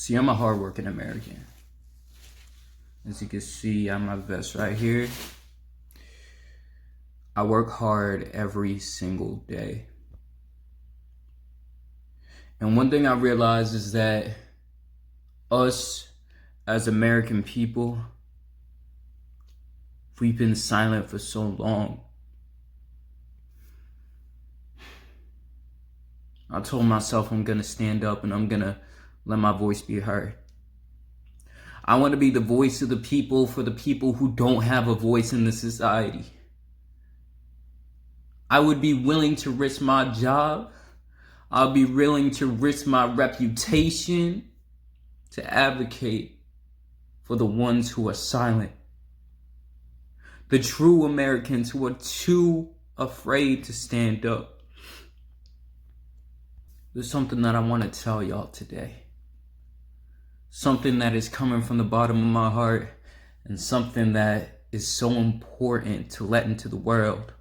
See, I'm a hardworking American. As you can see on my vest right here, I work hard every single day. And one thing I realize is that us as American people, we've been silent for so long. I told myself I'm gonna stand up and I'm gonna let my voice be heard. I want to be the voice of the people for the people who don't have a voice in the society. I would be willing to risk my job. I'll be willing to risk my reputation to advocate for the ones who are silent. The true Americans who are too afraid to stand up. There's something that I want to tell y'all today. Something that is coming from the bottom of my heart, and something that is so important to let into the world.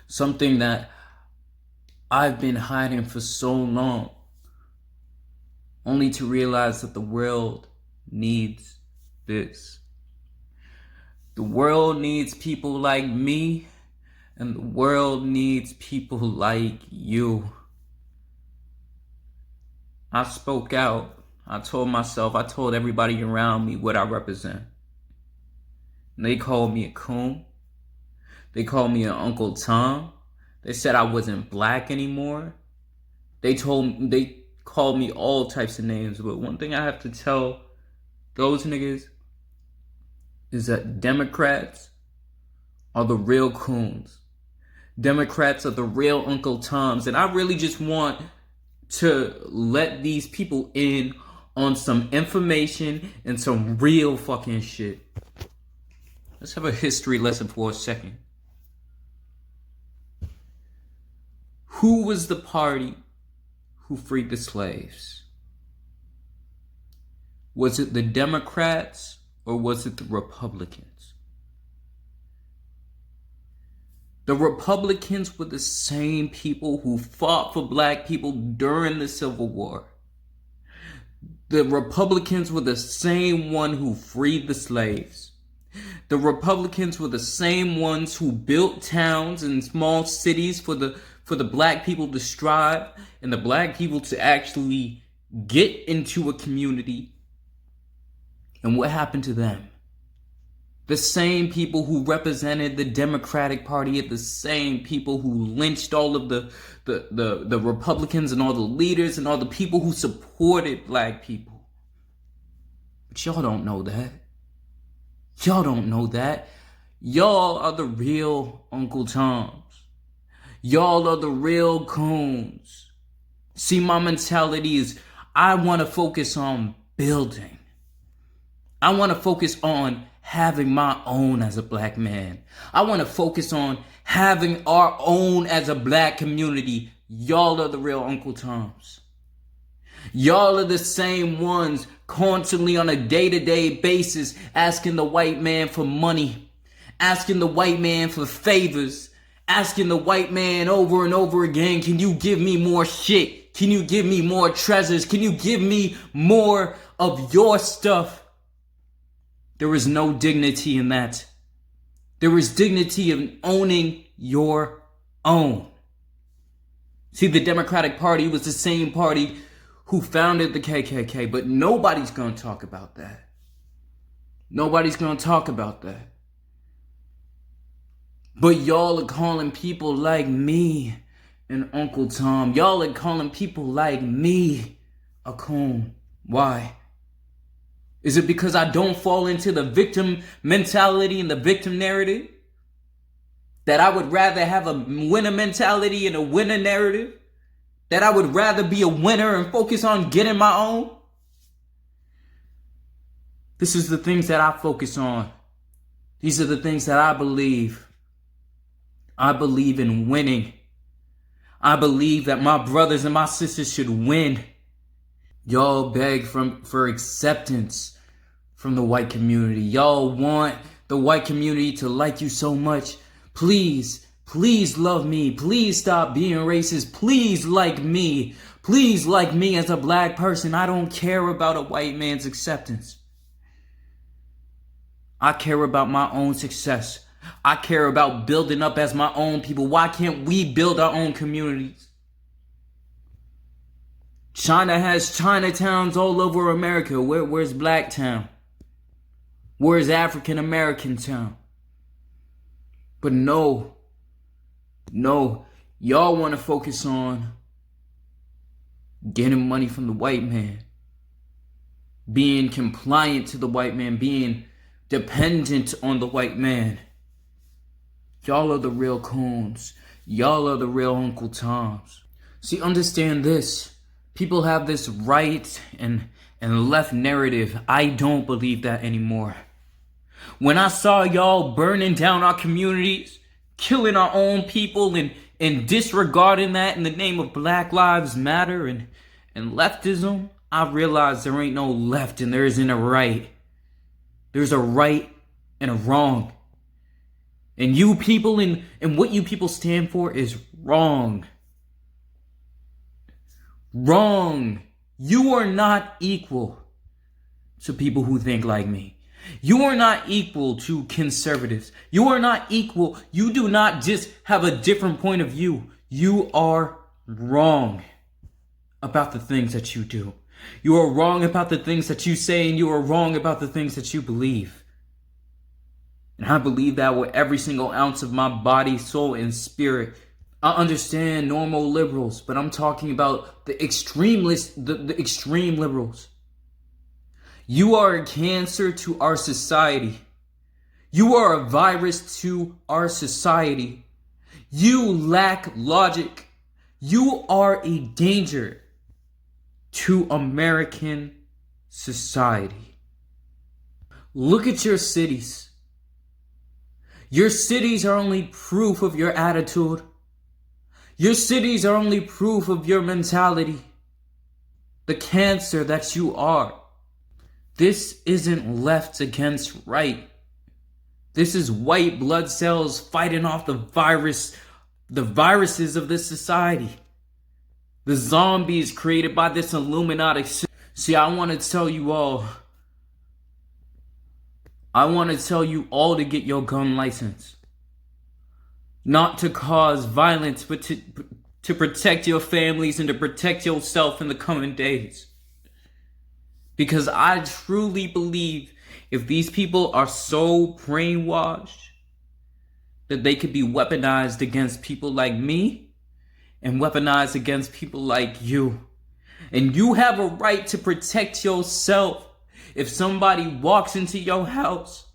Something that I've been hiding for so long, only to realize that the world needs this. The world needs people like me, and the world needs people like you. I spoke out. I told everybody around me what I represent. And they called me a coon. They called me an Uncle Tom. They said I wasn't black anymore. They called me all types of names. But one thing I have to tell those niggas is that Democrats are the real coons. Democrats are the real Uncle Toms. And I really just want to let these people in on some information and some real fucking shit. Let's have a history lesson for a second. Who was the party who freed the slaves? Was it the Democrats or was it the Republicans? The Republicans were the same people who fought for black people during the Civil War. The Republicans were the same one who freed the slaves. The Republicans were the same ones who built towns and small cities for the black people to strive and the black people to actually get into a community. And what happened to them? The same people who represented the Democratic Party are the same people who lynched all of the Republicans and all the leaders and all the people who supported black people. But y'all don't know that. Y'all don't know that. Y'all are the real Uncle Toms. Y'all are the real coons. See, my mentality is I want to focus on building. I want to focus on having my own as a black man. I want to focus on having our own as a black community. Y'all are the real Uncle Toms. Y'all are the same ones constantly on a day-to-day basis asking the white man for money, asking the white man for favors, asking the white man over and over again, can you give me more shit? Can you give me more treasures? Can you give me more of your stuff? There is no dignity in that. There is dignity in owning your own. See, the Democratic Party was the same party who founded the KKK, but nobody's going to talk about that. Nobody's going to talk about that. But y'all are calling people like me an Uncle Tom. Y'all are calling people like me a coon. Why? Is it because I don't fall into the victim mentality and the victim narrative? That I would rather have a winner mentality and a winner narrative? That I would rather be a winner and focus on getting my own? This is the things that I focus on. These are the things that I believe. I believe in winning. I believe that my brothers and my sisters should win. Y'all beg for acceptance from the white community. Y'all want the white community to like you so much. Please Please love me. Please stop being racist. Please like me. Please like me as a black person. I don't care about a white man's acceptance. I care about my own success. I care about building up as my own people. Why can't we build our own communities? China has Chinatowns all over America. Where's Blacktown? Where's African American town? But no, y'all want to focus on getting money from the white man, being compliant to the white man, being dependent on the white man. Y'all are the real coons. Y'all are the real Uncle Toms. See, understand this. People have this right and left narrative. I don't believe that anymore. When I saw y'all burning down our communities, killing our own people, and disregarding that in the name of Black Lives Matter and leftism, I realized there ain't no left and there isn't a right. There's a right and a wrong. And you people and what you people stand for is wrong. Wrong. You are not equal to people who think like me. You are not equal to conservatives. You are not equal. You do not just have a different point of view. You are wrong about the things that you do. You are wrong about the things that you say, and you are wrong about the things that you believe. And I believe that with every single ounce of my body, soul, and spirit. I understand normal liberals, but I'm talking about the extremists, the extreme liberals. You are a cancer to our society. You are a virus to our society. You lack logic. You are a danger to American society. Look at your cities. Your cities are only proof of your attitude. Your cities are only proof of your mentality. The cancer that you are. This isn't left against right. This is white blood cells fighting off the viruses of this society. The zombies created by this Illuminati. See, I want to tell you all to get your gun license. Not to cause violence, but to protect your families and to protect yourself in the coming days. Because I truly believe if these people are so brainwashed that they could be weaponized against people like me and weaponized against people like you. And you have a right to protect yourself. If somebody walks into your house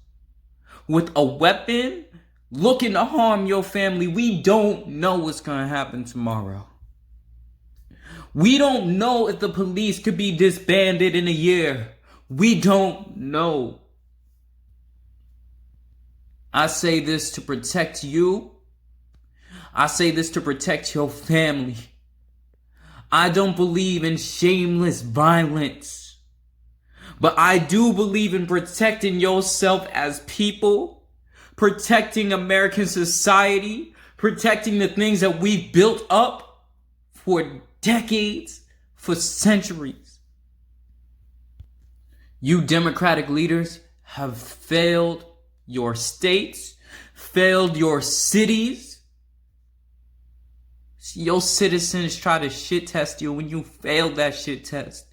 with a weapon looking to harm your family, we don't know what's going to happen tomorrow. We don't know if the police could be disbanded in a year. We don't know. I say this to protect you. I say this to protect your family. I don't believe in shameless violence. But I do believe in protecting yourself as people, protecting American society, protecting the things that we've built up for decades, for centuries. You Democratic leaders have failed your states, failed your cities. Your citizens try to shit test you when you failed that shit test.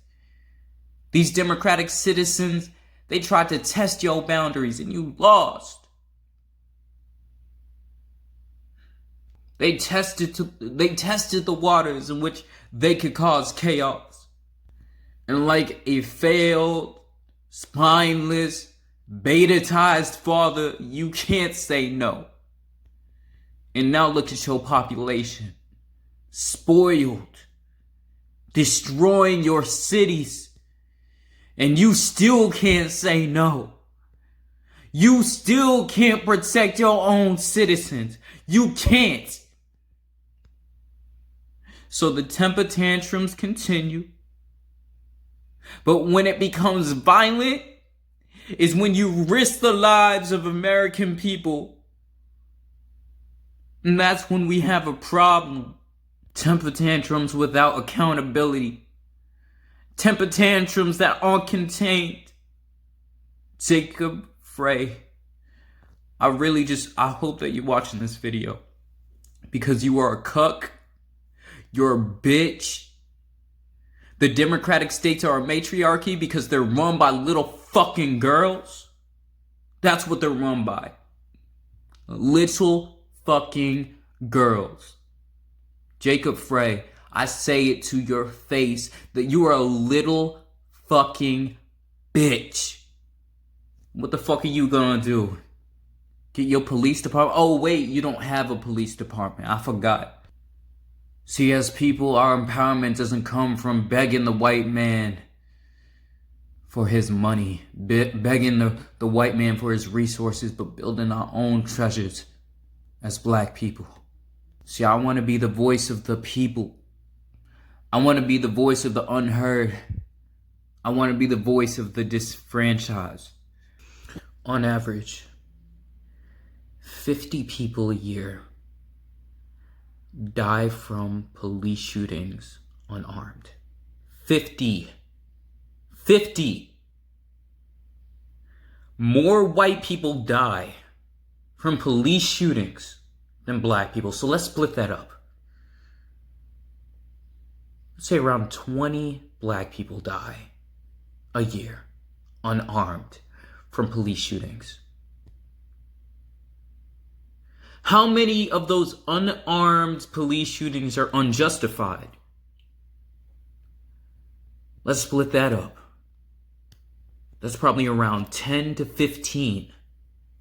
These Democratic citizens, they tried to test your boundaries and you lost. They tested the waters in which they could cause chaos. And like a failed, spineless, beta-tized father, you can't say no. And now look at your population. Spoiled. Destroying your cities. And you still can't say no. You still can't protect your own citizens. You can't. So the temper tantrums continue. But when it becomes violent, is when you risk the lives of American people And that's when we have a problem. Temper tantrums without accountability. Temper tantrums that aren't contained. Jacob Frey, I hope that you're watching this video. Because you are a cuck. You're a bitch. The democratic states are a matriarchy because they're run by little fucking girls. That's what they're run by. Little fucking girls. Jacob Frey, I say it to your face that you are a little fucking bitch. What the fuck are you gonna do? Get your police department? Oh wait, you don't have a police department. I forgot. See, as people, our empowerment doesn't come from begging the white man for his money, begging the white man for his resources, but building our own treasures as black people. See, I want to be the voice of the people. I want to be the voice of the unheard. I want to be the voice of the disfranchised. On average, 50 people a year die from police shootings unarmed. 50. More white people die from police shootings than black people. So let's split that up. Let's say around 20 black people die a year unarmed from police shootings. How many of those unarmed police shootings are unjustified? Let's split that up. That's probably around 10 to 15.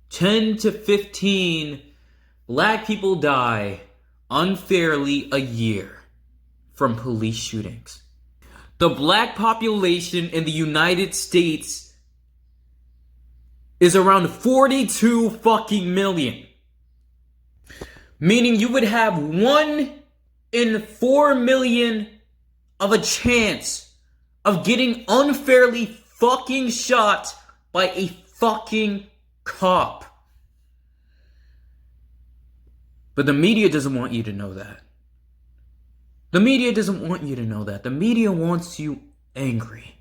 10 to 15 black people die unfairly a year from police shootings. The black population in the United States is around 42 fucking million. Meaning you would have 1 in 4 million of a chance of getting unfairly fucking shot by a fucking cop. But the media doesn't want you to know that. The media doesn't want you to know that. The media wants you angry.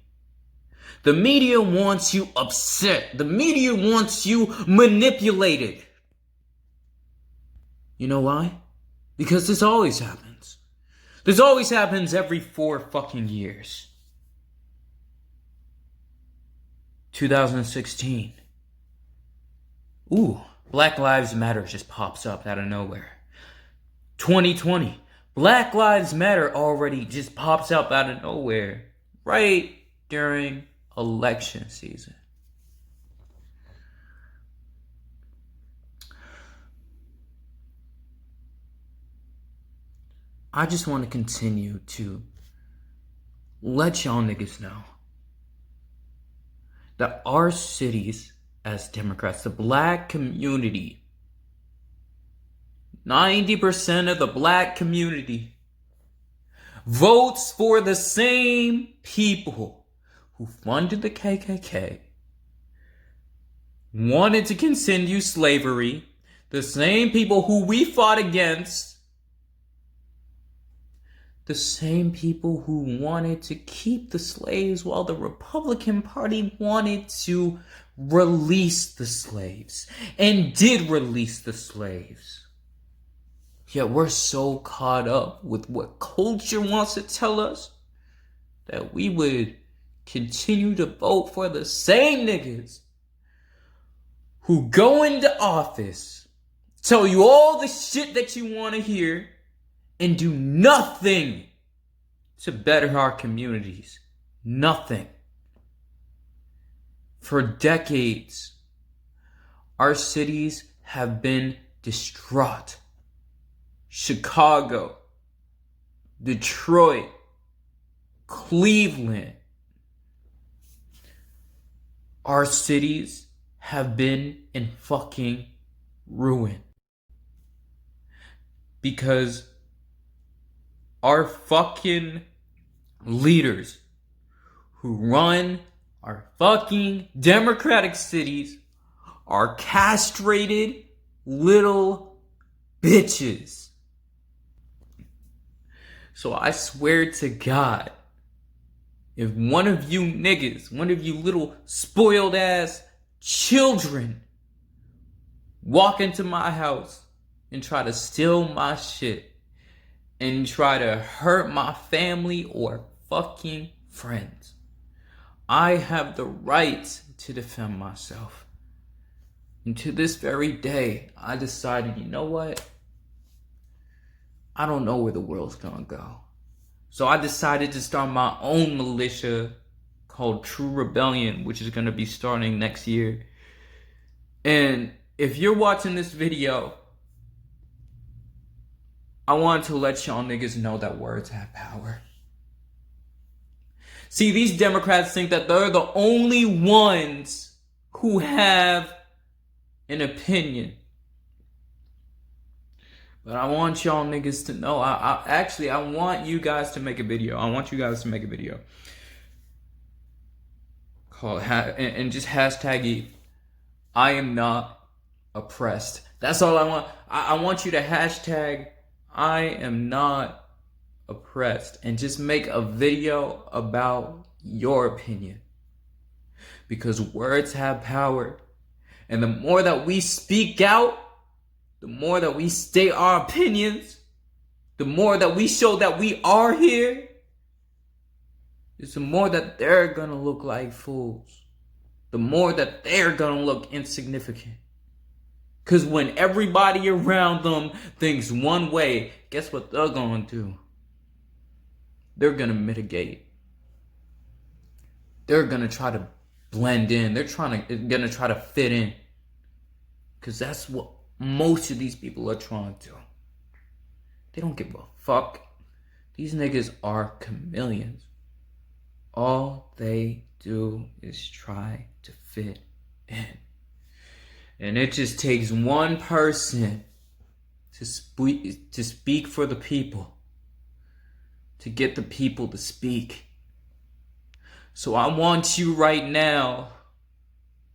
The media wants you upset. The media wants you manipulated. You know why? Because this always happens. This always happens every 4 fucking years. 2016. Ooh, Black Lives Matter just pops up out of nowhere. 2020. Black Lives Matter already just pops up out of nowhere. Right during election season. I just want to continue to let y'all niggas know that our cities as Democrats, the black community, 90% of the black community votes for the same people who funded the KKK, wanted to continue slavery, the same people who we fought against, the same people who wanted to keep the slaves while the Republican Party wanted to release the slaves and did release the slaves. Yet we're so caught up with what culture wants to tell us that we would continue to vote for the same niggas who go into office, tell you all the shit that you want to hear, and do nothing to better our communities. Nothing. For decades, our cities have been distraught. Chicago, Detroit, Cleveland. Our cities have been in fucking ruin. Because our fucking leaders who run our fucking democratic cities are castrated little bitches. So I swear to God, if one of you niggas, one of you little spoiled ass children walk into my house and try to steal my shit and try to hurt my family or fucking friends, I have the right to defend myself. And to this very day, I decided, you know what? I don't know where the world's gonna go. So I decided to start my own militia called True Rebellion, which is gonna be starting next year. And if you're watching this video, I want to let y'all niggas know that words have power. See, these Democrats think that they're the only ones who have an opinion. But I want y'all niggas to know, I want you guys to make a video. I want you guys to make a video. Called, and just hashtag it, I am not oppressed. That's all I want. I want you to hashtag, I am not oppressed. And just make a video about your opinion. Because words have power. And the more that we speak out, the more that we state our opinions, the more that we show that we are here, is the more that they're gonna look like fools. The more that they're gonna look insignificant. Because when everybody around them thinks one way, guess what they're gonna do? They're gonna mitigate. They're gonna try to blend in. They're gonna try to fit in. Because that's what most of these people are trying to do. They don't give a fuck. These niggas are chameleons. All they do is try to fit in. And it just takes one person to speak for the people. To get the people to speak. So I want you right now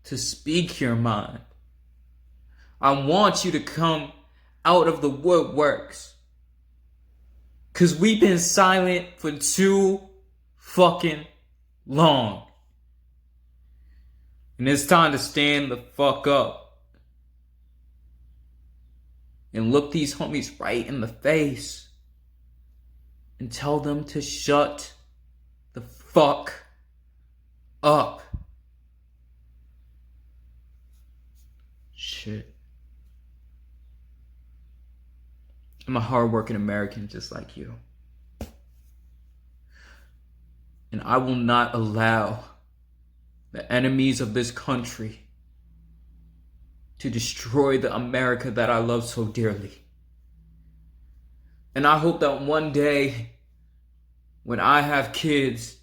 to speak your mind. I want you to come out of the woodworks. Because we've been silent for too fucking long. And it's time to stand the fuck up. And look these homies right in the face. And tell them to shut the fuck up. Shit. I'm a hardworking American just like you. And I will not allow the enemies of this country to destroy the America that I love so dearly. And I hope that one day, when I have kids,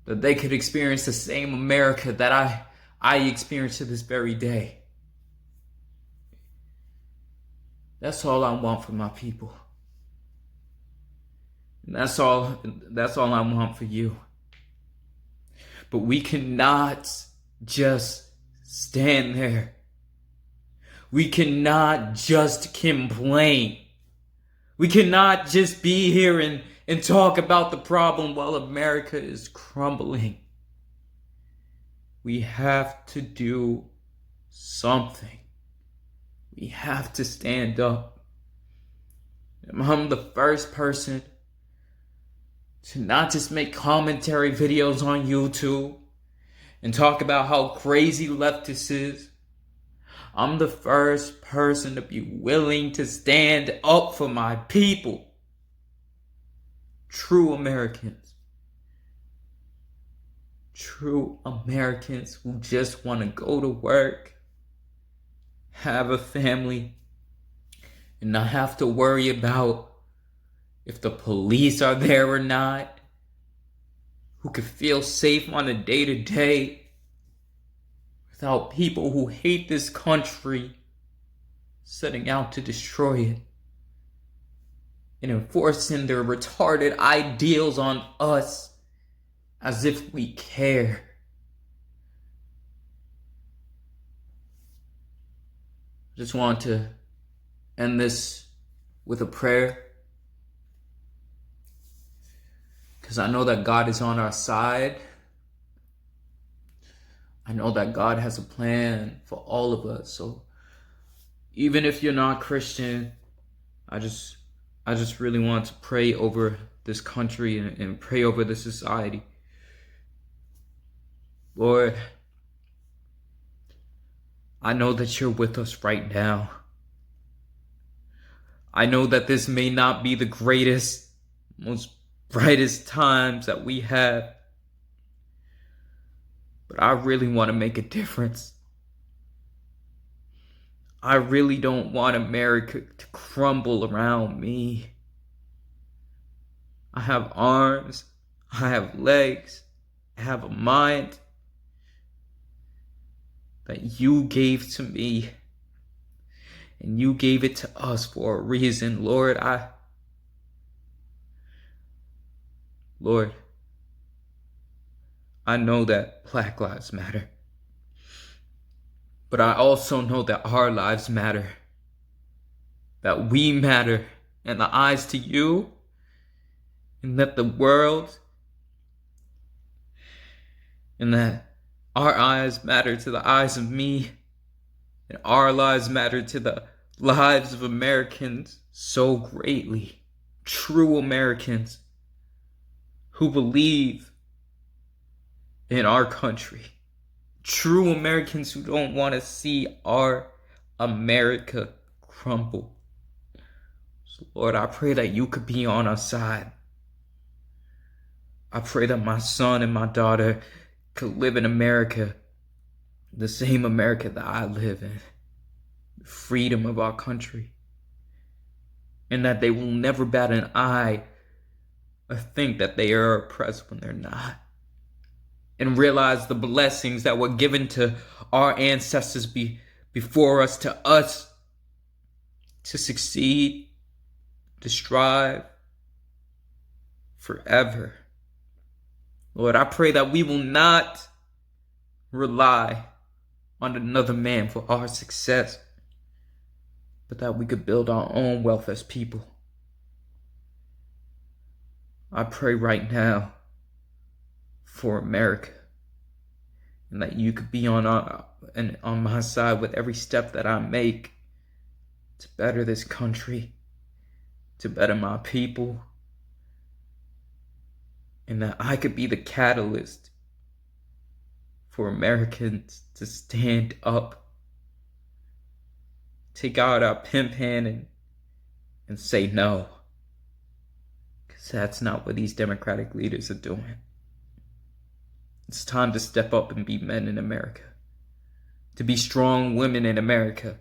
that they could experience the same America that I experience to this very day. That's all I want for my people. And that's all I want for you. But we cannot just stand there. We cannot just complain. We cannot just be here and talk about the problem while America is crumbling. We have to do something. We have to stand up. I'm the first person to not just make commentary videos on YouTube and talk about how crazy leftist is. I'm the first person to be willing to stand up for my people. True Americans. True Americans who just want to go to work, have a family, and not have to worry about if the police are there or not, who can feel safe on a day-to-day without people who hate this country setting out to destroy it and enforcing their retarded ideals on us as if we care. I just want to end this with a prayer, because I know that God is on our side. I know that God has a plan for all of us. So even if you're not Christian, I just really want to pray over this country and pray over the society. Lord, I know that you're with us right now. I know that this may not be the greatest, most brightest times that we have, but I really want to make a difference. I really don't want America to crumble around me. I have arms, I have legs, I have a mind that you gave to me, and you gave it to us for a reason. Lord, I know that Black Lives Matter, but I also know that our lives matter, that we matter in the eyes to you, and that the world, and that our eyes matter to the eyes of me, and our lives matter to the lives of Americans so greatly. True Americans who believe in our country. True Americans who don't want to see our America crumble. So Lord, I pray that you could be on our side. I pray that my son and my daughter could live in America, the same America that I live in, the freedom of our country, and that they will never bat an eye or think that they are oppressed when they're not, and realize the blessings that were given to our ancestors before us to succeed, to strive forever. Lord, I pray that we will not rely on another man for our success, but that we could build our own wealth as people. I pray right now for America, and that you could be on my side with every step that I make to better this country, to better my people, and that I could be the catalyst for Americans to stand up, take out our pimp hand and say no. Because that's not what these Democratic leaders are doing. It's time to step up and be men in America, to be strong women in America.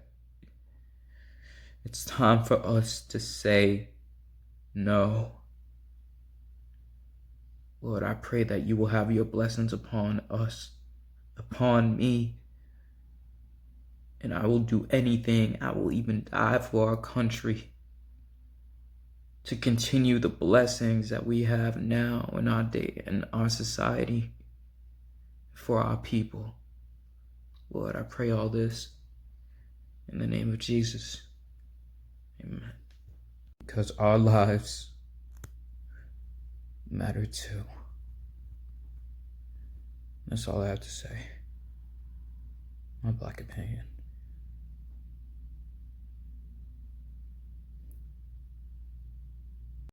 It's time for us to say no. Lord, I pray that you will have your blessings upon us, upon me, and I will do anything. I will even die for our country, to continue the blessings that we have now in our day, in our society, for our people. Lord, I pray all this in the name of Jesus. Amen. Because our lives matter too. That's all I have to say. My black opinion.